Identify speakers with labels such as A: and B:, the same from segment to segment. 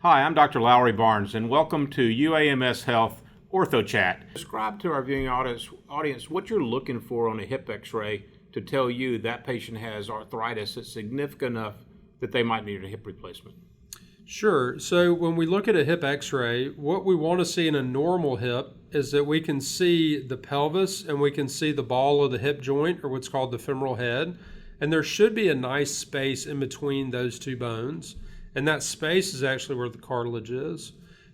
A: Hi, I'm Dr. Lowry Barnes, and welcome to UAMS Health OrthoChat. Describe to our viewing audience what you're looking for on a hip x-ray to tell you that patient has arthritis that's significant enough that they might need a hip replacement.
B: Sure. So when we look at a hip x-ray, what we want to see in a normal hip is that we can see the pelvis and we can see the ball of the hip joint, or what's called the femoral head. And there should be a nice space in between those two bones. And that space is actually where the cartilage is.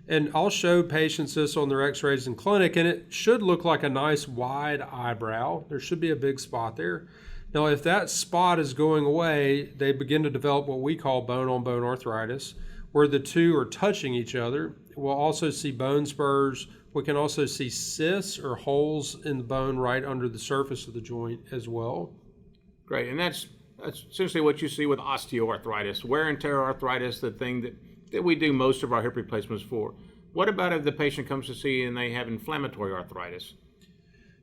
B: And I'll show patients this on their x-rays in clinic, and it should look like a nice wide eyebrow. There should be a big spot there. Now, if that spot is going away, they begin to develop what we call bone-on-bone arthritis, where the two are touching each other. We'll also see bone spurs. We can also see cysts or holes in the bone right under the surface of the joint as well.
A: Great, and that's essentially what you see with osteoarthritis, wear and tear arthritis, the thing that we do most of our hip replacements for. What about if the patient comes to see you and they have inflammatory arthritis?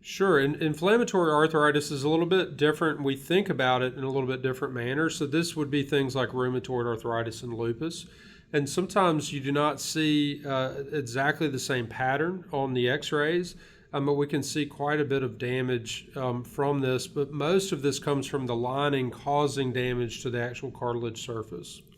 B: Sure, and inflammatory arthritis is a little bit different. We think about it in a little bit different manner. So this would be things like rheumatoid arthritis and lupus. And sometimes you do not see exactly the same pattern on the x-rays, but we can see quite a bit of damage from this. But most of this comes from the lining causing damage to the actual cartilage surface.